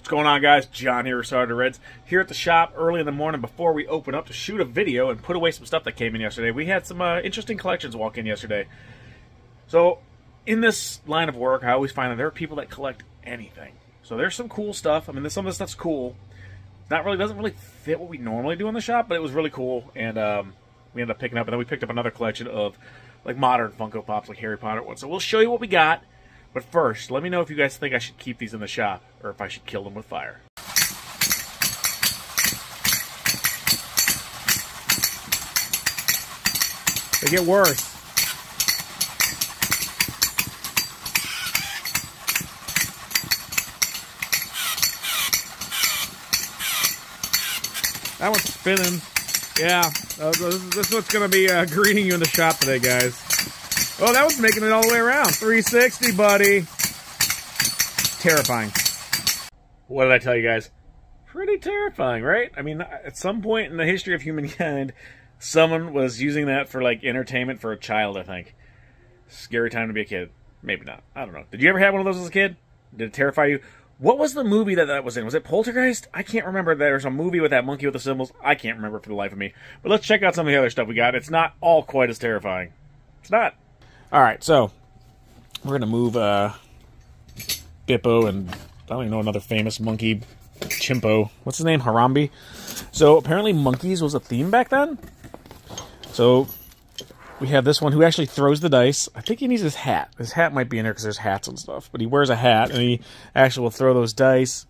What's going on, guys? John here with Starter Reds. Here at the shop early in the morning before we open up to shoot a video and put away some stuff that came in yesterday. We had some interesting collections walk in yesterday. So, in this line of work, I always find that there are people that collect anything. So there's some cool stuff. I mean, some of the stuff's cool. Doesn't really fit what we normally do in the shop, but it was really cool, and we ended up picking up. And then we picked up another collection of like modern Funko Pops, like Harry Potter ones. So we'll show you what we got. But first, let me know if you guys think I should keep these in the shop, or if I should kill them with fire. They get worse. That one's spinning. Yeah, this is what's going to be greeting you in the shop today, guys. Oh, that one's making it all the way around. 360, buddy. Terrifying. What did I tell you guys? Pretty terrifying, right? I mean, at some point in the history of humankind, someone was using that for, like, entertainment for a child, I think. Scary time to be a kid. Maybe not. I don't know. Did you ever have one of those as a kid? Did it terrify you? What was the movie that was in? Was it Poltergeist? I can't remember. There's a movie with that monkey with the symbols. I can't remember for the life of me. But let's check out some of the other stuff we got. It's not all quite as terrifying. It's not. Alright, so we're going to move Bippo and I don't even know another famous monkey, Chimpo. What's his name? Harambe. So apparently monkeys was a theme back then. So we have this one who actually throws the dice. I think he needs his hat. His hat might be in there because there's hats and stuff. But he wears a hat and he actually will throw those dice.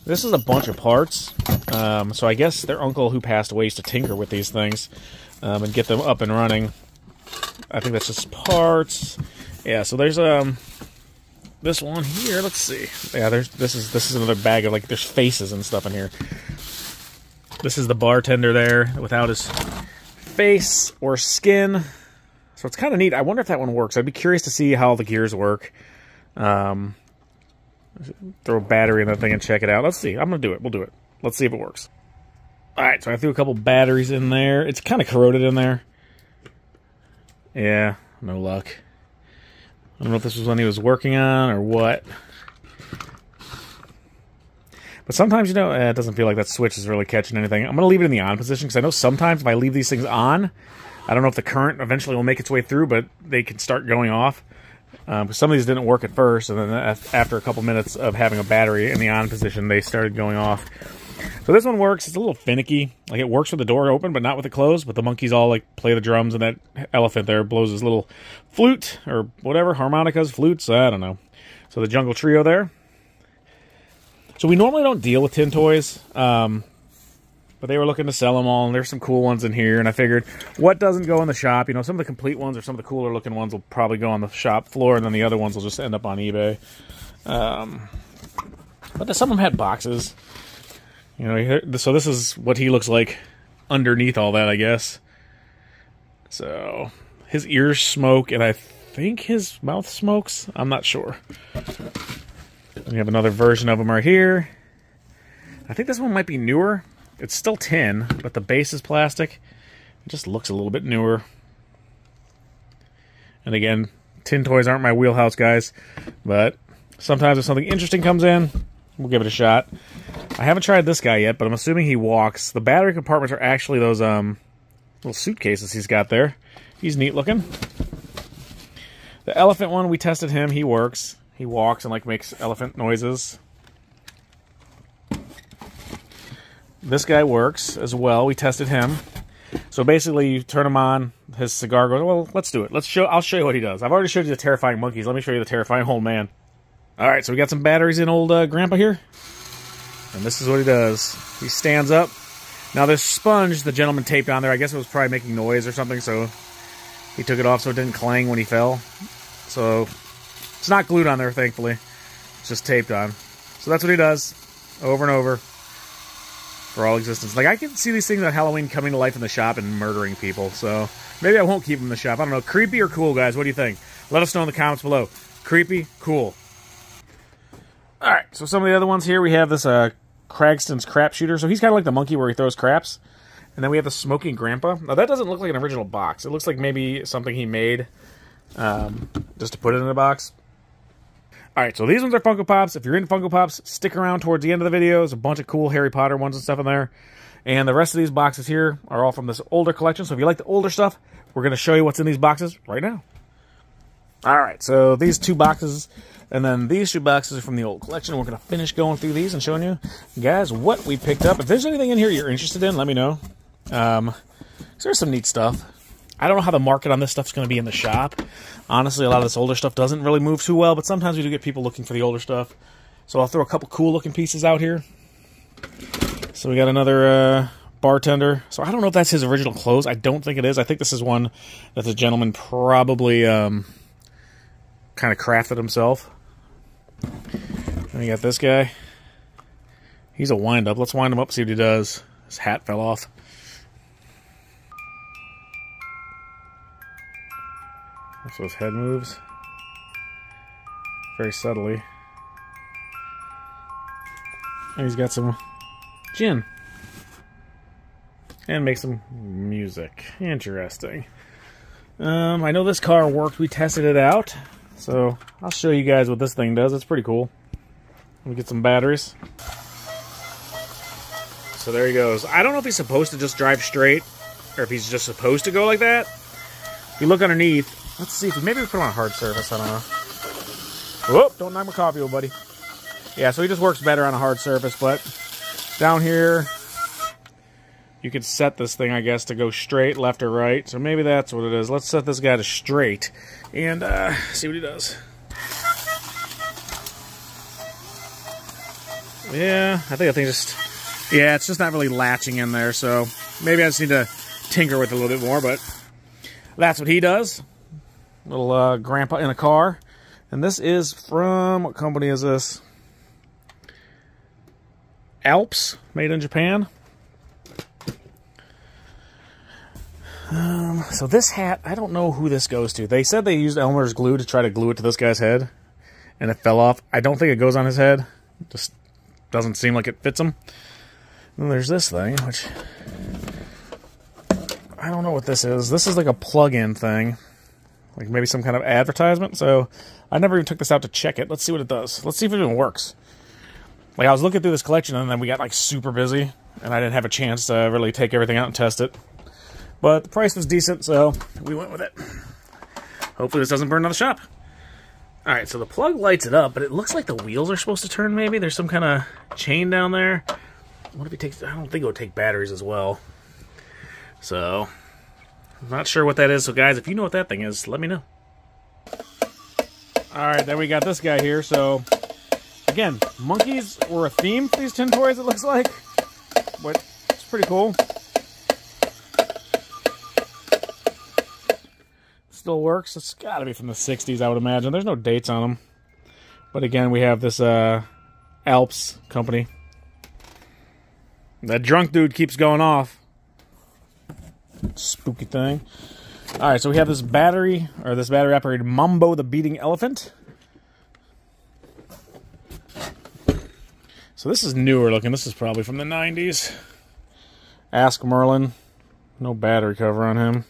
This is a bunch of parts. So I guess their uncle who passed away used to tinker with these things and get them up and running. I think that's just parts. Yeah, so there's this one here. Let's see. Yeah, this is another bag of, like, there's faces and stuff in here. This is the bartender there without his face or skin. So it's kind of neat. I wonder if that one works. I'd be curious to see how the gears work. Throw a battery in that thing and check it out. Let's see. I'm gonna do it. We'll do it. Let's see if it works. All right. So I threw a couple batteries in there. It's kind of corroded in there. Yeah, no luck. I don't know if this was one he was working on or what. But sometimes, you know, it doesn't feel like that switch is really catching anything. I'm going to leave it in the on position because I know sometimes if I leave these things on, I don't know if the current eventually will make its way through, but they can start going off. Some of these didn't work at first, and then after a couple minutes of having a battery in the on position, they started going off. So this one works. It's a little finicky. Like, it works with the door open, but not with it closed. But the monkeys all, like, play the drums, and that elephant there blows his little flute, or whatever, harmonicas, flutes, I don't know. So the Jungle Trio there. So we normally don't deal with tin toys, but they were looking to sell them all, and there's some cool ones in here, and I figured, what doesn't go in the shop? You know, some of the complete ones or some of the cooler looking ones will probably go on the shop floor, and then the other ones will just end up on eBay. But some of them had boxes. You know, so this is what he looks like underneath all that, I guess. So, his ears smoke, and I think his mouth smokes. I'm not sure. We have another version of him right here. I think this one might be newer. It's still tin, but the base is plastic. It just looks a little bit newer. And again, tin toys aren't my wheelhouse, guys. But sometimes if something interesting comes in, we'll give it a shot. I haven't tried this guy yet, but I'm assuming he walks. The battery compartments are actually those little suitcases he's got there. He's neat looking. The elephant one, we tested him. He works. He walks and, like, makes elephant noises. This guy works as well. We tested him. So basically, you turn him on. His cigar goes, well, let's do it. I'll show you what he does. I've already showed you the terrifying monkeys. Let me show you the terrifying old man. All right, so we got some batteries in old Grandpa here. And this is what he does. He stands up. Now this sponge the gentleman taped on there, I guess it was probably making noise or something, so he took it off so it didn't clang when he fell. So it's not glued on there, thankfully. It's just taped on. So that's what he does over and over for all existence. Like, I can see these things on Halloween coming to life in the shop and murdering people, so maybe I won't keep them in the shop. I don't know. Creepy or cool, guys? What do you think? Let us know in the comments below. Creepy? Cool. Alright, so some of the other ones here, we have this Cragston's crap shooter. So he's kind of like the monkey where he throws craps. And then we have the Smoking Grandpa. Now that doesn't look like an original box. It looks like maybe something he made just to put it in a box. Alright, so these ones are Funko Pops. If you're into Funko Pops, stick around towards the end of the video. There's a bunch of cool Harry Potter ones and stuff in there. And the rest of these boxes here are all from this older collection. So if you like the older stuff, we're going to show you what's in these boxes right now. Alright, so these 2 boxes, and then these 2 boxes are from the old collection. We're going to finish going through these and showing you, guys, what we picked up. If there's anything in here you're interested in, let me know. There's some neat stuff. I don't know how the market on this stuff's going to be in the shop. Honestly, a lot of this older stuff doesn't really move too well, but sometimes we do get people looking for the older stuff. So I'll throw a couple cool-looking pieces out here. So we got another bartender. So I don't know if that's his original clothes. I don't think it is. I think this is one that the gentleman probably kind of crafted himself. And we got this guy. He's a wind-up. Let's wind him up, see what he does. His hat fell off. So his head moves very subtly. And he's got some gin. And makes some music. Interesting. I know this car worked. We tested it out. So I'll show you guys what this thing does. It's pretty cool. Let me get some batteries. So there he goes. I don't know if he's supposed to just drive straight or if he's just supposed to go like that. If you look underneath, let's see if maybe we put him on hard surface. I don't know. Whoop! Don't knock my coffee, old buddy. Yeah, so he just works better on a hard surface, but down here, you could set this thing, I guess, to go straight, left or right. So maybe that's what it is. Let's set this guy to straight and see what he does. Yeah, I think just... Yeah, it's just not really latching in there, so maybe I just need to tinker with it a little bit more, but that's what he does. Little grandpa in a car. And this is from, what company is this? Alps, made in Japan. So this hat, I don't know who this goes to. They said they used Elmer's glue to try to glue it to this guy's head, and it fell off. I don't think it goes on his head. It just doesn't seem like it fits him. And there's this thing, which I don't know what this is. This is like a plug-in thing. Like maybe some kind of advertisement. So I never even took this out to check it. Let's see what it does. Let's see if it even works. Like I was looking through this collection and then we got like super busy and I didn't have a chance to really take everything out and test it. But the price was decent, so we went with it. Hopefully this doesn't burn down the shop. Alright, so the plug lights it up, but it looks like the wheels are supposed to turn maybe. There's some kind of chain down there. What if it takes... I don't think it would take batteries as well. So, I'm not sure what that is. So guys, if you know what that thing is, let me know. Alright, then we got this guy here. So, again, monkeys were a theme for these tin toys, it looks like. But it's pretty cool. Still works. It's got to be from the 60s, I would imagine. There's no dates on them. But again, we have this Alps company. That drunk dude keeps going off. Spooky thing. Alright, so we have this battery operated Mambo the Beating Elephant. So this is newer looking. This is probably from the 90s. Ask Merlin. No battery cover on him.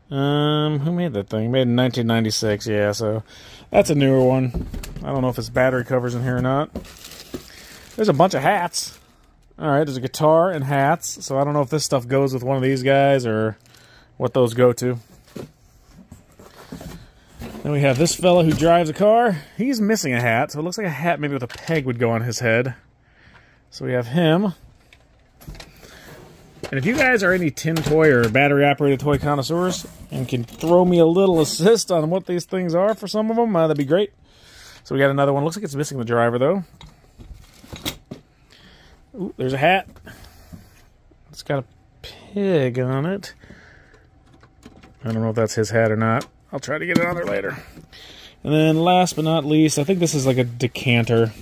Who made that thing? Made in 1996, yeah, so that's a newer one. I don't know if it's battery covers in here or not. There's a bunch of hats. Alright, there's a guitar and hats, so I don't know if this stuff goes with one of these guys or what those go to. Then we have this fella who drives a car. He's missing a hat, so it looks like a hat maybe with a peg would go on his head. So we have him. And if you guys are any tin toy or battery-operated toy connoisseurs and can throw me a little assist on what these things are for some of them, that'd be great. So we got another one. Looks like it's missing the driver, though. Ooh, there's a hat. It's got a pig on it. I don't know if that's his hat or not. I'll try to get it on there later. And then last but not least, I think this is like a decanter.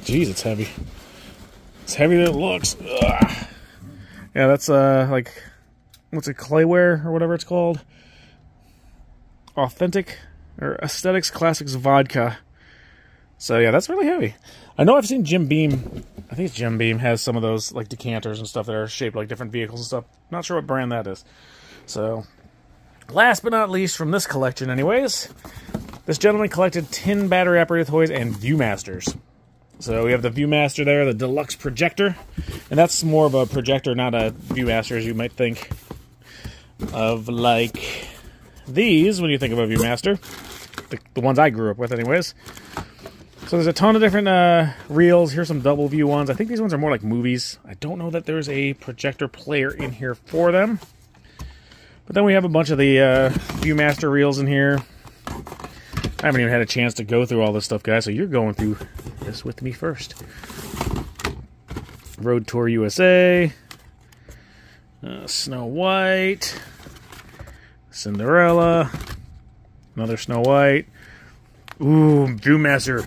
Geez, it's heavy. It's heavier than it looks. Ugh. Yeah, that's like, what's it, clayware or whatever it's called? Authentic or Aesthetics Classics Vodka. So yeah, that's really heavy. I know I've seen Jim Beam. I think it's Jim Beam has some of those like decanters and stuff that are shaped like different vehicles and stuff. Not sure what brand that is. So, last but not least from this collection, anyways, This gentleman collected 10 battery-operated toys and Viewmasters. So we have the Viewmaster there, the deluxe projector. And that's more of a projector, not a Viewmaster, as you might think of, like these when you think of a Viewmaster. The ones I grew up with, anyways. So there's a ton of different reels. Here's some double view ones. I think these ones are more like movies. I don't know that there's a projector player in here for them. But then we have a bunch of the Viewmaster reels in here. I haven't even had a chance to go through all this stuff, guys, so you're going through this with me first. Road Tour USA. Snow White. Cinderella. Another Snow White. Ooh, Viewmaster.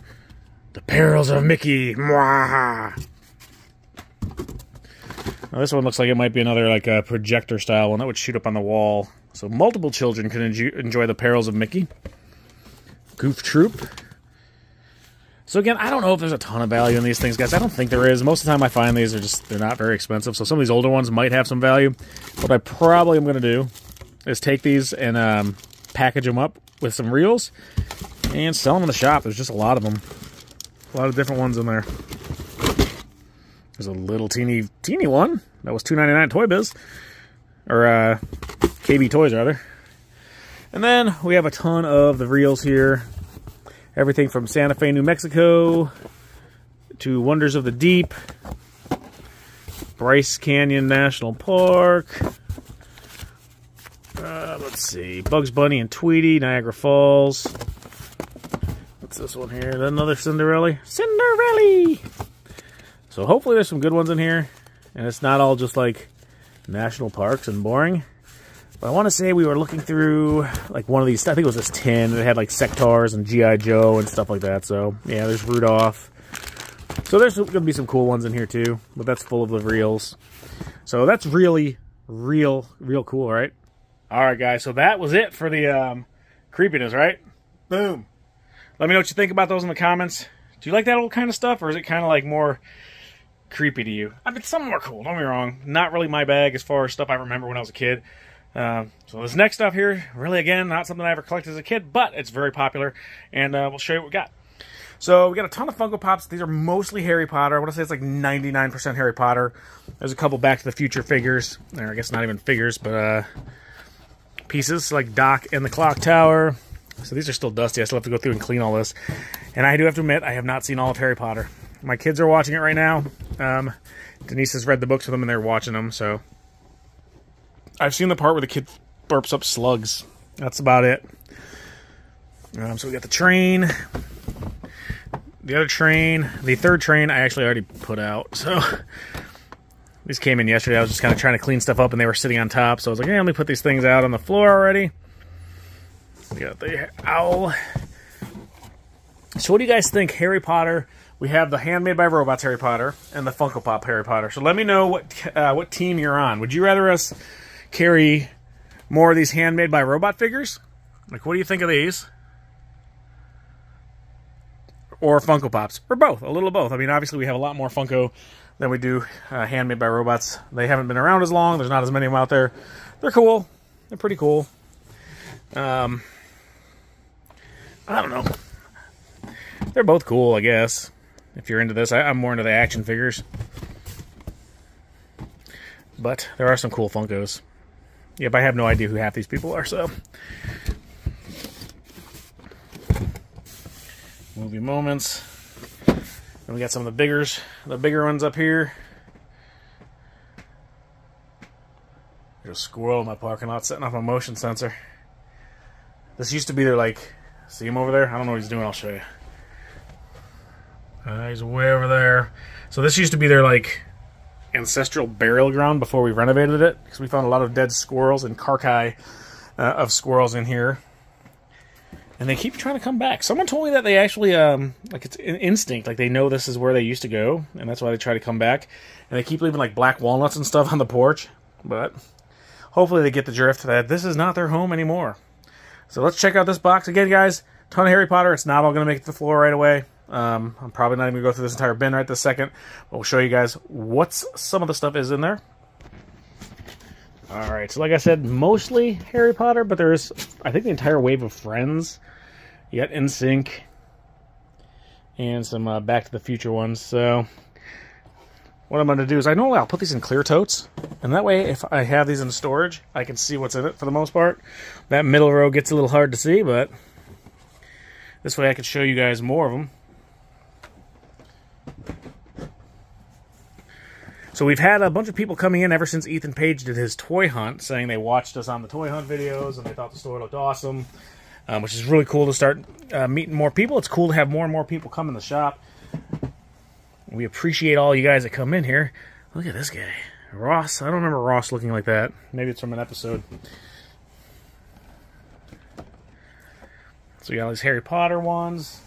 The Perils of Mickey. Mwah! Now this one looks like it might be another like a projector style one that would shoot up on the wall. So multiple children can enjoy the Perils of Mickey. Goof Troop. So again, I don't know if there's a ton of value in these things, guys. I don't think there is. Most of the time I find these they're not very expensive. So some of these older ones might have some value. What I probably am going to do is take these and package them up with some reels and sell them in the shop. There's just a lot of them. A lot of different ones in there. There's a little teeny one. That was $2.99 at Toy Biz. Or KB Toys, rather. And then we have a ton of the reels here. Everything from Santa Fe, New Mexico to Wonders of the Deep. Bryce Canyon National Park. Let's see. Bugs Bunny and Tweety, Niagara Falls. What's this one here? Another Cinderella. Cinderella! So hopefully there's some good ones in here. And it's not all just like national parks and boring. But I want to say we were looking through like one of these, I think it was this tin. It had like Sectars and G.I. Joe and stuff like that. So yeah, there's Rudolph. So there's going to be some cool ones in here too. But that's full of the reels. So that's really, real cool, right? Alright guys, so that was it for the creepiness, right? Boom. Let me know what you think about those in the comments. Do you like that old kind of stuff, or is it kind of like more creepy to you? I mean, some of them are cool, don't get me wrong. Not really my bag as far as stuff I remember when I was a kid. So this next stuff here, really, again, not something I ever collected as a kid, but it's very popular, and we'll show you what we got. So we got a ton of Funko Pops. These are mostly Harry Potter. I want to say it's like 99% Harry Potter. There's a couple Back to the Future figures. Or I guess not even figures, but pieces like Doc and the Clock Tower. So these are still dusty. I still have to go through and clean all this. And I do have to admit, I have not seen all of Harry Potter. My kids are watching it right now. Denise has read the books with them, and they're watching them. So I've seen the part where the kid burps up slugs. That's about it. So we got the train. The other train. The third train I actually already put out. So these came in yesterday. I was just kind of trying to clean stuff up, and they were sitting on top. So I was like, hey, let me put these things out on the floor already. We got the owl. So what do you guys think? Harry Potter. We have the Handmade by Robots Harry Potter and the Funko Pop Harry Potter. So let me know what team you're on. Would you rather us carry more of these Handmade by Robot figures? Like, what do you think of these? Or Funko Pops? Or both. A little of both. I mean, obviously we have a lot more Funko than we do Handmade by Robots. They haven't been around as long. There's not as many of them out there. They're cool. They're pretty cool. I don't know. They're both cool, I guess. If you're into this, I'm more into the action figures. But there are some cool Funkos. Yep, I have no idea who half these people are, so. Movie moments. And we got some of the bigger ones up here. There's a squirrel in my parking lot setting off a motion sensor. This used to be their, like, see him over there? I don't know what he's doing, I'll show you. He's way over there. So this used to be their, like, ancestral burial ground before we renovated it, because we found a lot of dead squirrels and carcass of squirrels in here. And they keep trying to come back. Someone told me that they actually, like, it's an instinct. Like, they know this is where they used to go, and that's why they try to come back. And they keep leaving, like, black walnuts and stuff on the porch. But hopefully they get the drift that this is not their home anymore. So let's check out this box. Again, guys, ton of Harry Potter. It's not all going to make it to the floor right away. I'm probably not even going to go through this entire bin right this second. But we'll show you guys what some of the stuff is in there. Alright, so like I said, mostly Harry Potter, but there's, I think, the entire wave of Friends You got NSYNC and some Back to the Future ones. So what I'm going to do is, I normally I'll put these in clear totes, and that way if I have these in storage, I can see what's in it for the most part. That middle row gets a little hard to see, but this way I can show you guys more of them. So we've had a bunch of people coming in ever since Ethan Page did his toy hunt, saying they watched us on the toy hunt videos and they thought the store looked awesome, which is really cool to start meeting more people. It's cool to have more and more people come in the shop. We appreciate all you guys that come in here. Look at this guy. Ross. I don't remember Ross looking like that. Maybe it's from an episode. So we got all these Harry Potter ones.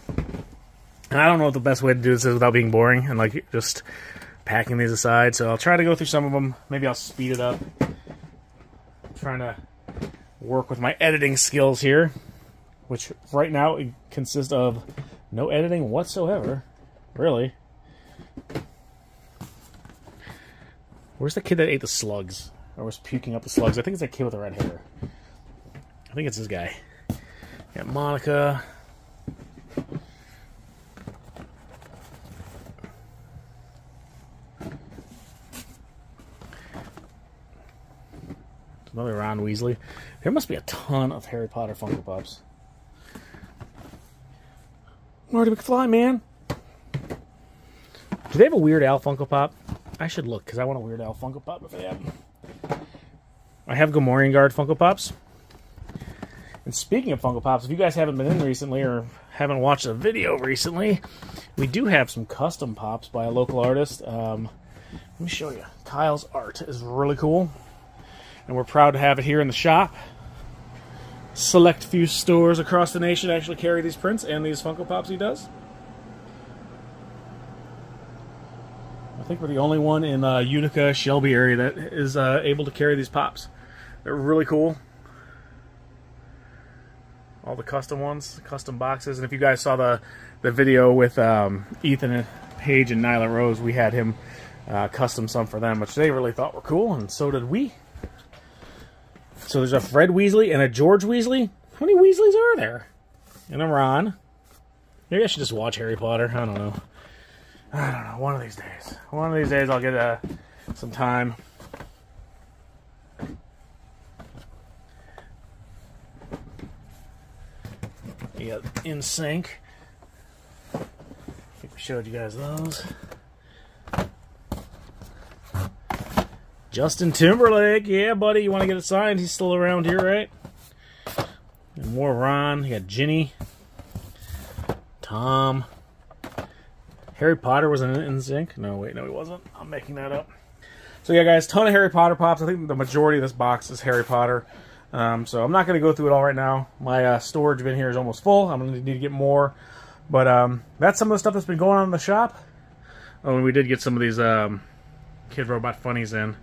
And I don't know what the best way to do this is without being boring and like just packing these aside. So I'll try to go through some of them. Maybe I'll speed it up. I'm trying to work with my editing skills here, which right now it consists of no editing whatsoever. Really. Where's the kid that ate the slugs? Or was puking up the slugs? I think it's that kid with the red hair. I think it's this guy. Got Monica. Another Ron Weasley. There must be a ton of Harry Potter Funko Pops. Marty McFly, man. Do they have a Weird Al Funko Pop? I should look, because I want a Weird Al Funko Pop if they have them. I have Gamorrean Guard Funko Pops. And speaking of Funko Pops, if you guys haven't been in recently or haven't watched a video recently, we do have some custom pops by a local artist. Let me show you. Kyle's art is really cool. And we're proud to have it here in the shop. Select few stores across the nation actually carry these prints and these Funko Pops he does. I think we're the only one in Utica, Shelby area that is able to carry these pops. They're really cool. All the custom ones, custom boxes. And if you guys saw the video with Ethan Page and Nyla Rose, we had him custom some for them, which they really thought were cool, and so did we. So there's a Fred Weasley and a George Weasley. How many Weasleys are there? And a Ron. Maybe I should just watch Harry Potter. I don't know. One of these days. One of these days I'll get some time. You got NSYNC. I think we showed you guys those. Justin Timberlake. Yeah, buddy. You want to get it signed? He's still around here, right? And more Ron. You got Ginny. Tom. Harry Potter was in NSYNC. No, wait, no, he wasn't. I'm making that up. So yeah, guys, ton of Harry Potter pops. I think the majority of this box is Harry Potter. So I'm not going to go through it all right now. My storage bin here is almost full. I'm going to need to get more. But that's some of the stuff that's been going on in the shop. Oh, and we did get some of these Kid Robot funnies in.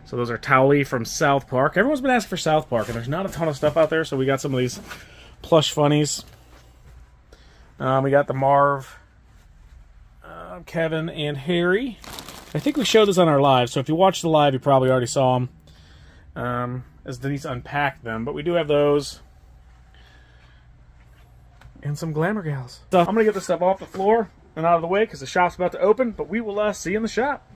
So those are Towley from South Park. Everyone's been asking for South Park, and there's not a ton of stuff out there, so we got some of these plush funnies. We got the Marv, Kevin, and Harry. I think we showed this on our live, so if you watched the live, you probably already saw them as Denise unpacked them. But we do have those. And some Glamour Gals. So I'm going to get this stuff off the floor and out of the way because the shop's about to open, but we will see you in the shop.